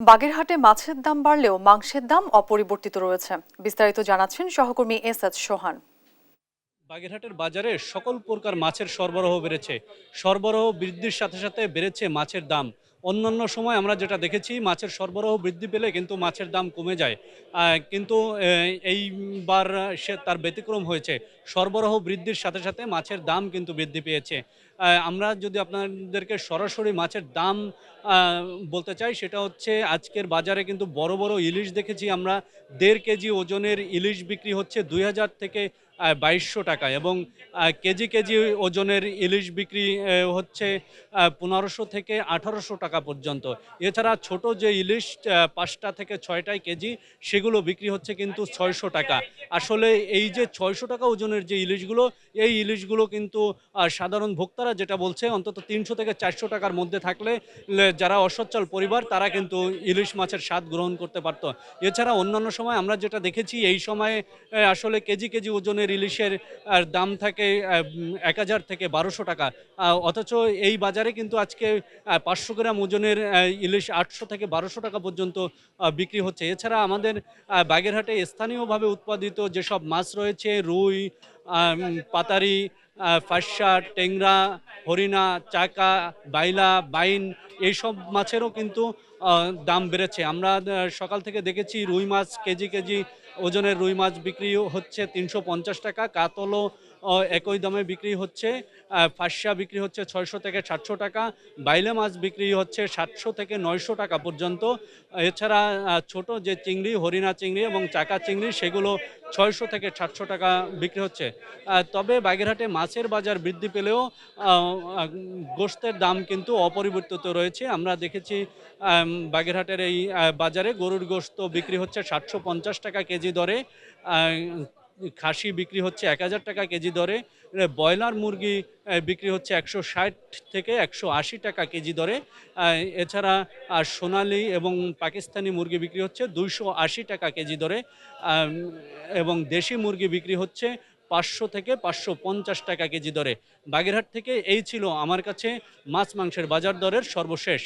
বাগেরহাটে মাছের দাম বাড়লেও মাংসের দাম অপরিবর্তিত রয়েছে। বিস্তারিত জানাচ্ছেন সহকর্মী এস সোহান। বাগেরহাটের বাজারে সকল প্রকার মাছের সরবরাহ বেড়েছে। সরবরাহ বৃদ্ধির সাথে সাথে বেড়েছে মাছের দাম। অন্যান্য সময় আমরা যেটা দেখেছি, মাছের সরবরাহ বৃদ্ধি পেলে কিন্তু মাছের দাম কমে যায়। কিন্তু এইবার সে তার ব্যতিক্রম হয়েছে। সরবরাহ বৃদ্ধির সাথে সাথে মাছের দাম কিন্তু বৃদ্ধি পেয়েছে। আমরা যদি আপনাদেরকে সরাসরি মাছের দাম বলতে চাই, সেটা হচ্ছে আজকের বাজারে কিন্তু বড় বড় ইলিশ দেখেছি আমরা। ১.৫ কেজি ওজনের ইলিশ বিক্রি হচ্ছে ২,০০০ থেকে ২,২০০ টাকায়, এবং কেজি কেজি ওজনের ইলিশ বিক্রি হচ্ছে ১৫০০ থেকে ১৮০০ টাকা পর্যন্ত। এছাড়া ছোট যে ইলিশ ৫টা থেকে ৬টায় কেজি, সেগুলো বিক্রি হচ্ছে কিন্তু ৬০০ টাকা। আসলে এই যে ৬০০ টাকা ওজনের যে ইলিশগুলো, এই ইলিশগুলো কিন্তু সাধারণ ভোক্তারা যেটা বলছে, অন্তত ৩০০ থেকে ৪০০ টাকার মধ্যে থাকলে যারা অসচ্ছল পরিবার তারা কিন্তু ইলিশ মাছের স্বাদ গ্রহণ করতে পারত। এছাড়া অন্যান্য সময় আমরা যেটা দেখেছি, এই সময়ে আসলে কেজি কেজি ওজনের ইলিশের দাম থাকে ১,০০০ থেকে ১,২০০ টাকা। অথচ এই বাজারে কিন্তু আজকে ৫০০ গ্রাম ওজনের ইলিশ ৮০০ থেকে ১,২০০ টাকা পর্যন্ত বিক্রি হচ্ছে। এছাড়া আমাদের বাগেরহাটে স্থানীয়ভাবে উৎপাদিত যেসব মাছ রয়েছে, রুই, পাতারি, ফাঁসা, টেংরা, হরিণা, চাকা, বাইলা, বাইন, এইসব মাছেরও কিন্তু দাম বেড়েছে। আমরা সকাল থেকে দেখেছি রুই মাছ কেজি কেজি ওজনের রুই মাছ বিক্রি হচ্ছে ৩৫০ টাকা, কাতলও একই দামে বিক্রি হচ্ছে, ফাঁসা বিক্রি হচ্ছে ৬০০ থেকে ৭০০ টাকা, বাইলে মাছ বিক্রি হচ্ছে ৭০০ থেকে ৯০০ টাকা পর্যন্ত। এছাড়া ছোট যে চিংড়ি, হরিণা চিংড়ি এবং চাকা চিংড়ি, সেগুলো ৬০০ থেকে ৭০০ টাকা বিক্রি হচ্ছে। তবে বাগেরহাটে মাছের বাজার বৃদ্ধি পেলেও আ আ গোশতের দাম কিন্তু অপরিবর্তিত রয়েছে। আমরা দেখেছি বাগেরহাটের এই বাজারে গরুর গোশত বিক্রি হচ্ছে ৭৫০ টাকা কেজি দরে, আ খাসি বিক্রি হচ্ছে ১,০০০ টাকা কেজি দরে, ব্রয়লার মুরগি বিক্রি হচ্ছে ১৬০ থেকে ১৮০ টাকা কেজি দরে। এছাড়া সোনালী এবং পাকিস্তানি মুরগি বিক্রি হচ্ছে ২৮০ টাকা কেজি দরে, আম এবং দেশি মুরগি বিক্রি হচ্ছে ৫০০ থেকে ৫৫০ টাকা কেজি দরে। বাগেরহাট থেকে এই ছিল আমার কাছে মাছ মাংসের বাজার দরের সর্বশেষ।